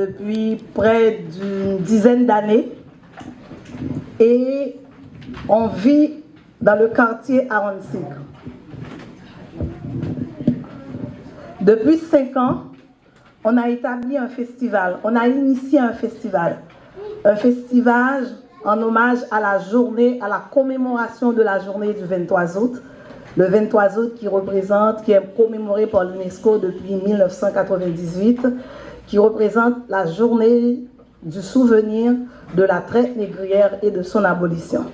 Depuis près d'une dizaine d'années et on vit dans le quartier Aronsic. Depuis 5 ans, on a établi un festival, on a initié un festival en hommage à la journée, à la commémoration de la journée du 23 août. Le 23 août qui est commémoré par l'UNESCO depuis 1998, qui représente la journée du souvenir de la traite négrière et de son abolition.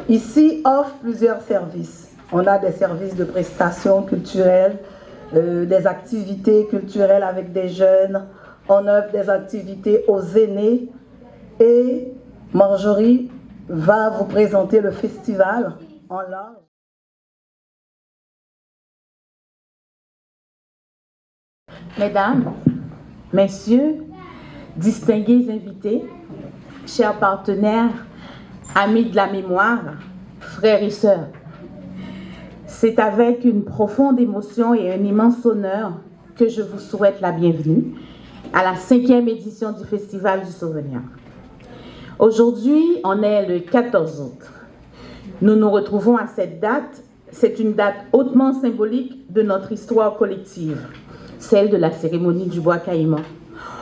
Ici, offre plusieurs services. On a des services de prestations culturelles, des activités culturelles avec des jeunes, on offre des activités aux aînés et Marjorie va vous présenter le festival en large. Mesdames, Messieurs, distingués invités, chers partenaires, amis de la mémoire, frères et sœurs, c'est avec une profonde émotion et un immense honneur que je vous souhaite la bienvenue à la 5e édition du Festival du Souvenir. Aujourd'hui, on est le 14 août. Nous nous retrouvons à cette date. C'est une date hautement symbolique de notre histoire collective, celle de la cérémonie du bois caïman,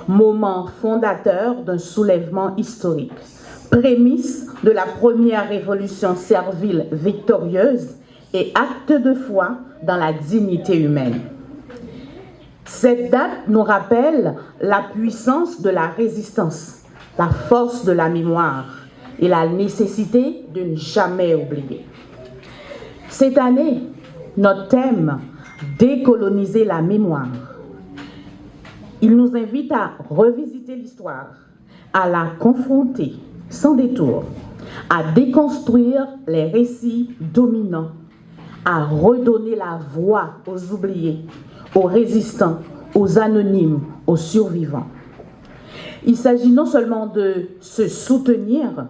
moment fondateur d'un soulèvement historique, prémisse de la première révolution servile victorieuse et acte de foi dans la dignité humaine. Cette date nous rappelle la puissance de la résistance, la force de la mémoire et la nécessité de ne jamais oublier. Cette année, notre thème, décoloniser la mémoire. Il nous invite à revisiter l'histoire, à la confronter sans détour, à déconstruire les récits dominants, à redonner la voix aux oubliés, aux résistants, aux anonymes, aux survivants. Il s'agit non seulement de se soutenir,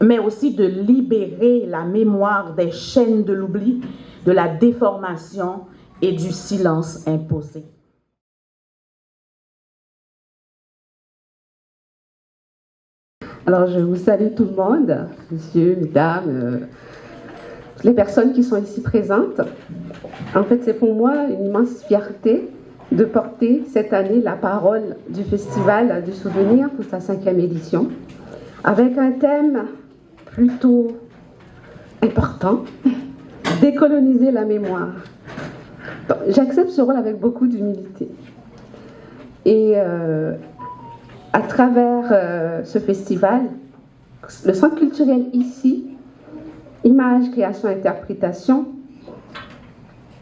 mais aussi de libérer la mémoire des chaînes de l'oubli, de la déformation et du silence imposé. Alors, je vous salue tout le monde, messieurs, mesdames, toutes les personnes qui sont ici présentes. En fait, c'est pour moi une immense fierté de porter cette année la parole du Festival du Souvenir pour sa 5e édition, avec un thème plutôt important, décoloniser la mémoire. J'accepte ce rôle avec beaucoup d'humilité. Et à travers ce festival, le Centre culturel ici, Images, Création, Interprétation,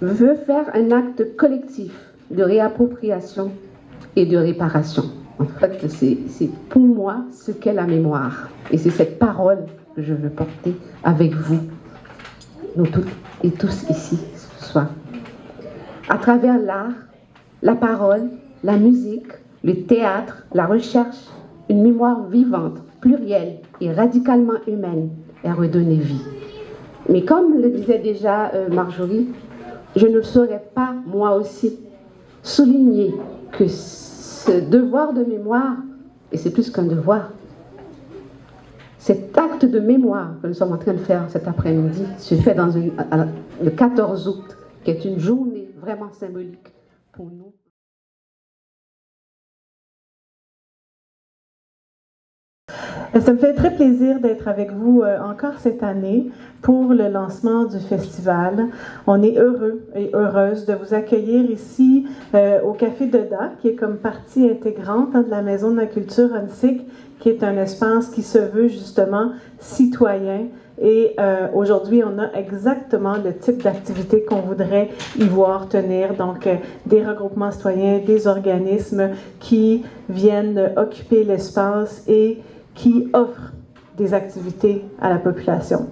veut faire un acte collectif de réappropriation et de réparation. En fait, c'est pour moi ce qu'est la mémoire. Et c'est cette parole que je veux porter avec vous, nous toutes et tous ici ce soir. À travers l'art, la parole, la musique, le théâtre, la recherche, une mémoire vivante, plurielle et radicalement humaine est redonnée vie. Mais comme le disait déjà Marjorie, je ne saurais pas, moi aussi, souligner que ce devoir de mémoire, et c'est plus qu'un devoir, cet acte de mémoire que nous sommes en train de faire cet après-midi se fait le 14 août, qui est une journée vraiment symbolique pour nous. Ça me fait très plaisir d'être avec vous encore cette année pour le lancement du festival. On est heureux et heureuse de vous accueillir ici au Café Deda, qui est comme partie intégrante de la Maison de la Culture Aronsic, qui est un espace qui se veut justement citoyen. Et aujourd'hui, on a exactement le type d'activité qu'on voudrait y voir tenir. Donc, des regroupements citoyens, des organismes qui viennent occuper l'espace et qui offrent des activités à la population.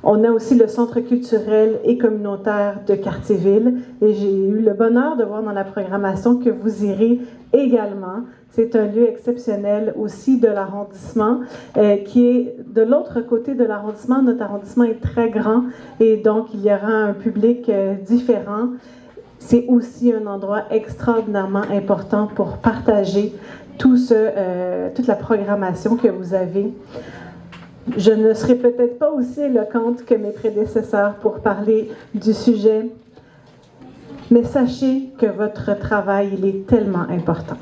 On a aussi le Centre culturel et communautaire de Cartierville et j'ai eu le bonheur de voir dans la programmation que vous irez également. C'est un lieu exceptionnel aussi de l'arrondissement qui est de l'autre côté de l'arrondissement. Notre arrondissement est très grand et donc il y aura un public différent. C'est aussi un endroit extraordinairement important pour partager toute la programmation que vous avez. Je ne serai peut-être pas aussi éloquente que mes prédécesseurs pour parler du sujet, mais sachez que votre travail, il est tellement important.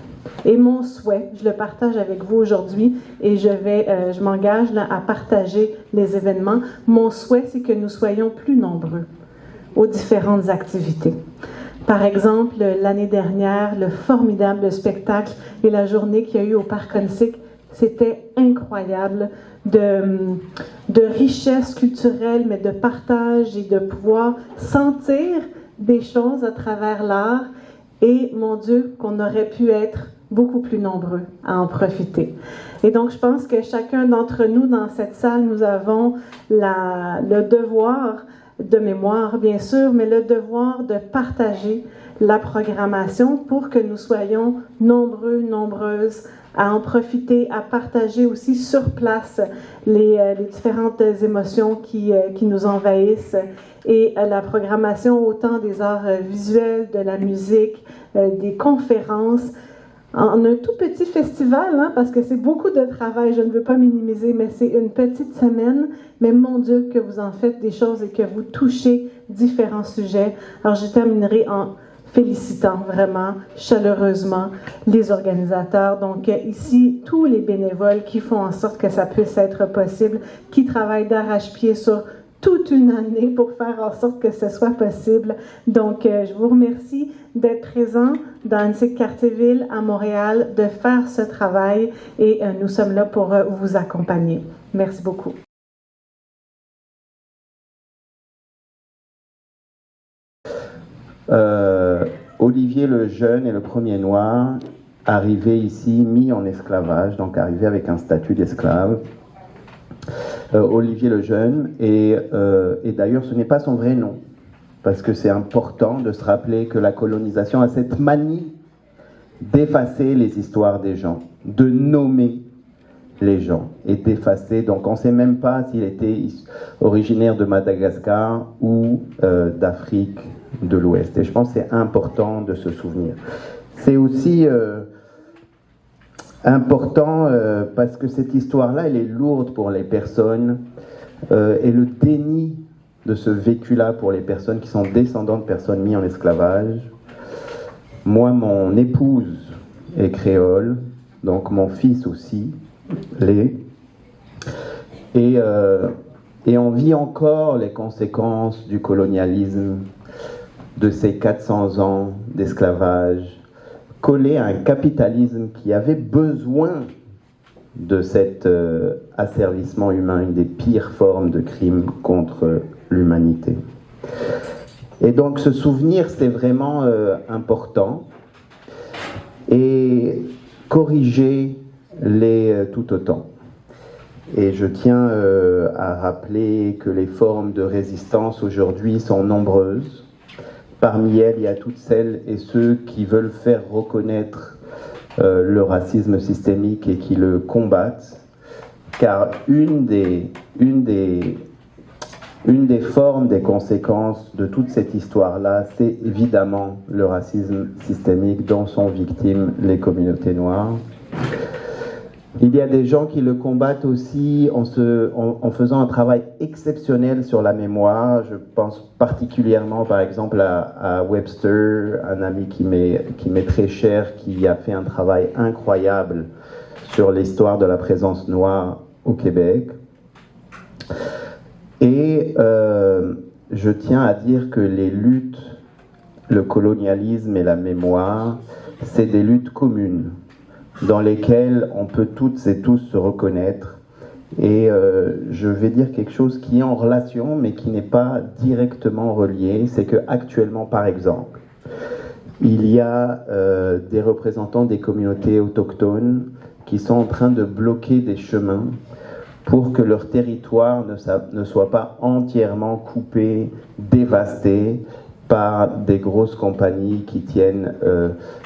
Et mon souhait, je le partage avec vous aujourd'hui et je m'engage là à partager les événements. Mon souhait, c'est que nous soyons plus nombreux aux différentes activités. Par exemple, l'année dernière, le formidable spectacle et la journée qu'il y a eu au Parc Onsic, c'était incroyable de richesse culturelle, mais de partage et de pouvoir sentir des choses à travers l'art. Et mon Dieu, qu'on aurait pu être beaucoup plus nombreux à en profiter. Et donc, je pense que chacun d'entre nous dans cette salle, nous avons le devoir de mémoire, bien sûr, mais le devoir de partager la programmation pour que nous soyons nombreux, nombreuses à en profiter, à partager aussi sur place les différentes émotions qui nous envahissent et la programmation autant des arts visuels, de la musique, des conférences, en un tout petit festival, hein, parce que c'est beaucoup de travail, je ne veux pas minimiser, mais c'est une petite semaine, mais mon Dieu que vous en faites des choses et que vous touchez différents sujets. Alors je terminerai en félicitant vraiment chaleureusement les organisateurs. Donc ici, tous les bénévoles qui font en sorte que ça puisse être possible, qui travaillent d'arrache-pied sur toute une année pour faire en sorte que ce soit possible. Donc, je vous remercie d'être présents dans Onsic-Cartierville à Montréal, de faire ce travail et nous sommes là pour vous accompagner. Merci beaucoup. Olivier le Jeune est le premier noir arrivé ici, mis en esclavage, donc arrivé avec un statut d'esclave. Olivier le Jeune, et d'ailleurs ce n'est pas son vrai nom, parce que c'est important de se rappeler que la colonisation a cette manie d'effacer les histoires des gens, de nommer les gens et d'effacer, donc on ne sait même pas s'il était originaire de Madagascar ou d'Afrique de l'Ouest, et je pense que c'est important de se souvenir. C'est aussi important parce que cette histoire-là, elle est lourde pour les personnes et le déni de ce vécu-là pour les personnes qui sont descendantes de personnes mises en esclavage. Moi, mon épouse est créole, donc mon fils aussi l'est. Et on vit encore les conséquences du colonialisme, de ces 400 ans d'esclavage, collé à un capitalisme qui avait besoin de cet asservissement humain, une des pires formes de crime contre l'humanité. Et donc ce souvenir, c'est vraiment important. Et corriger-les tout autant. Et je tiens à rappeler que les formes de résistance aujourd'hui sont nombreuses. Parmi elles, il y a toutes celles et ceux qui veulent faire reconnaître le racisme systémique et qui le combattent, car une des formes, des conséquences de toute cette histoire-là, c'est évidemment le racisme systémique dont sont victimes les communautés noires. Il y a des gens qui le combattent aussi en faisant un travail exceptionnel sur la mémoire. Je pense particulièrement, par exemple, à Webster, un ami qui m'est très cher, qui a fait un travail incroyable sur l'histoire de la présence noire au Québec. Et je tiens à dire que les luttes, le colonialisme et la mémoire, c'est des luttes communes, dans lesquelles on peut toutes et tous se reconnaître. Et je vais dire quelque chose qui est en relation, mais qui n'est pas directement relié. C'est qu'actuellement, par exemple, il y a des représentants des communautés autochtones qui sont en train de bloquer des chemins pour que leur territoire ne soit pas entièrement coupé, dévasté, par des grosses compagnies qui tiennent,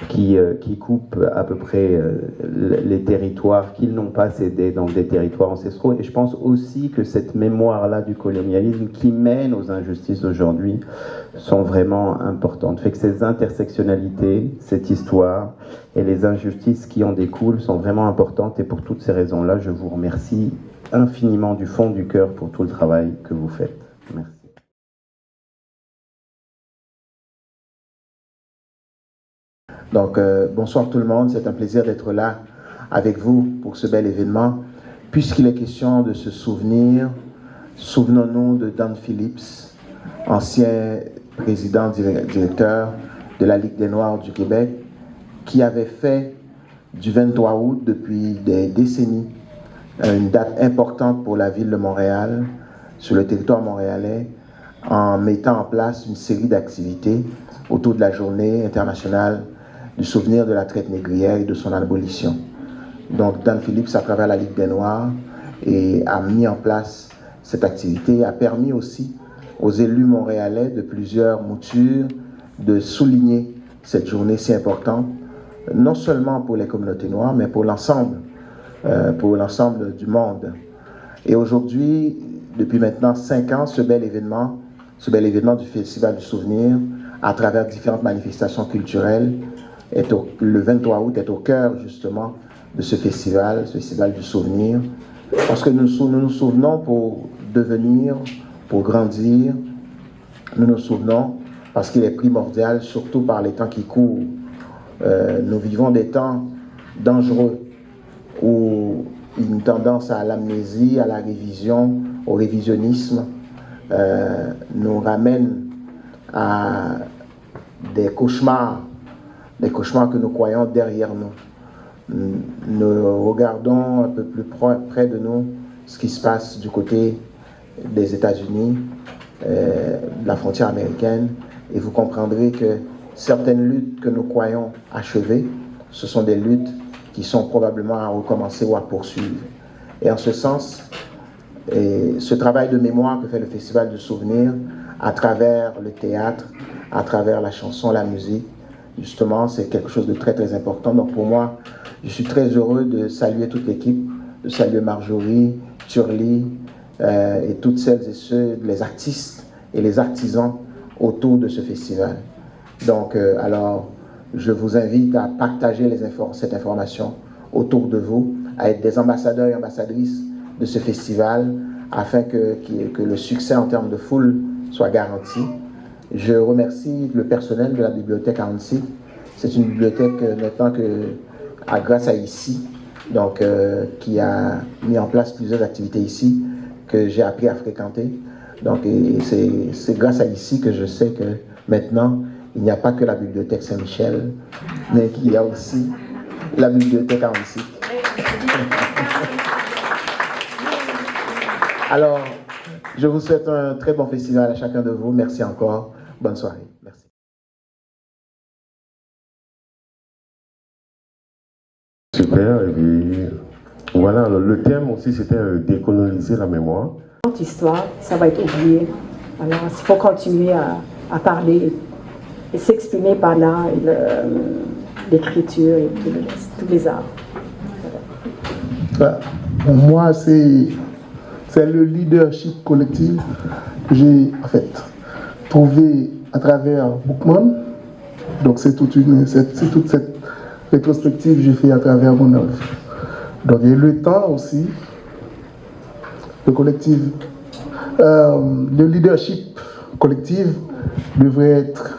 qui coupent à peu près les territoires qu'ils n'ont pas cédés, donc des territoires ancestraux. Et je pense aussi que cette mémoire-là du colonialisme qui mène aux injustices d'aujourd'hui sont vraiment importantes. Fait que ces intersectionnalités, cette histoire et les injustices qui en découlent sont vraiment importantes. Et pour toutes ces raisons-là, je vous remercie infiniment du fond du cœur pour tout le travail que vous faites. Merci. Donc, bonsoir tout le monde, c'est un plaisir d'être là avec vous pour ce bel événement. Puisqu'il est question de se souvenir, souvenons-nous de Dan Phillips, ancien président directeur de la Ligue des Noirs du Québec, qui avait fait du 23 août depuis des décennies une date importante pour la ville de Montréal, sur le territoire montréalais, en mettant en place une série d'activités autour de la journée internationale du souvenir de la traite négrière et de son abolition. Donc Dan Phillips, à travers la Ligue des Noirs, a mis en place cette activité, a permis aussi aux élus montréalais de plusieurs moutures de souligner cette journée si importante, non seulement pour les communautés noires, mais pour l'ensemble du monde. Et aujourd'hui, depuis maintenant 5 ans, ce bel événement du Festival du Souvenir, à travers différentes manifestations culturelles, le 23 août est au cœur justement de ce festival du souvenir, parce que nous nous souvenons pour devenir, pour grandir, nous nous souvenons parce qu'il est primordial, surtout par les temps qui courent. Nous vivons des temps dangereux, où une tendance à l'amnésie, à la révision, au révisionnisme, nous ramène à des cauchemars que nous croyons derrière nous. Nous regardons un peu plus près de nous ce qui se passe du côté des États-Unis, de la frontière américaine, et vous comprendrez que certaines luttes que nous croyons achevées, ce sont des luttes qui sont probablement à recommencer ou à poursuivre. Et en ce sens, ce travail de mémoire que fait le Festival du Souvenir, à travers le théâtre, à travers la chanson, la musique, justement, c'est quelque chose de très très important. Donc pour moi, je suis très heureux de saluer toute l'équipe, de saluer Marjorie, Turli, et toutes celles et ceux, les artistes et les artisans autour de ce festival. Donc, alors, je vous invite à partager cette information autour de vous, à être des ambassadeurs et ambassadrices de ce festival, afin que le succès en termes de foule soit garanti. Je remercie le personnel de la bibliothèque à Annecy. C'est une bibliothèque maintenant grâce à ICI, donc qui a mis en place plusieurs activités ici que j'ai appris à fréquenter. Donc c'est grâce à ICI que je sais que maintenant il n'y a pas que la bibliothèque Saint-Michel, mais qu'il y a aussi la bibliothèque à Annecy. Alors, je vous souhaite un très bon festival à chacun de vous. Merci encore. Bonne soirée. Merci. Super. Et puis, voilà, le thème aussi, c'était décoloniser la mémoire. Notre histoire, ça va être oublié. Alors, il faut continuer à parler et s'exprimer par l'art, l'écriture et tous les arts. Pour moi, c'est le leadership collectif que j'ai en fait trouvé à travers Bookman. Donc c'est toute cette rétrospective que j'ai fait à travers mon œuvre. Donc il y a le temps aussi, le collectif, le leadership collectif devrait être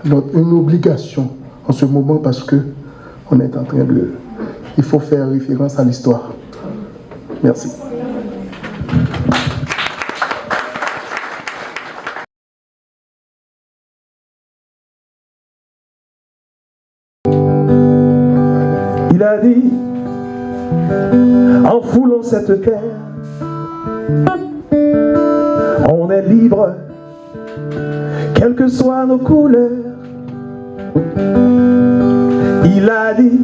une obligation en ce moment parce que on est en train de, il faut faire référence à l'histoire. Merci. Il a dit, en foulant cette terre, on est libre, quelles que soient nos couleurs. Il a dit,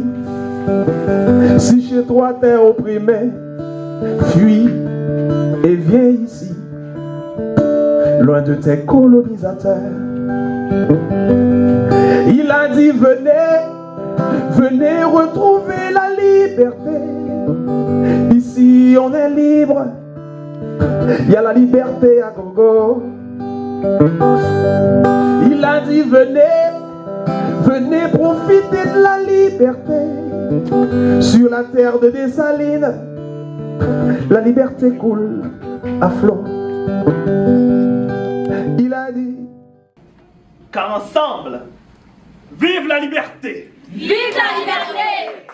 si chez toi t'es opprimé, fuis et viens ici, loin de tes colonisateurs. Il a dit venez, venez retrouver la liberté. Ici on est libre, il y a la liberté à gogo. Il a dit venez, venez profiter de la liberté. Sur la terre de Dessalines, la liberté coule à flot. Il a dit qu'ensemble, vive la liberté! Vive la liberté!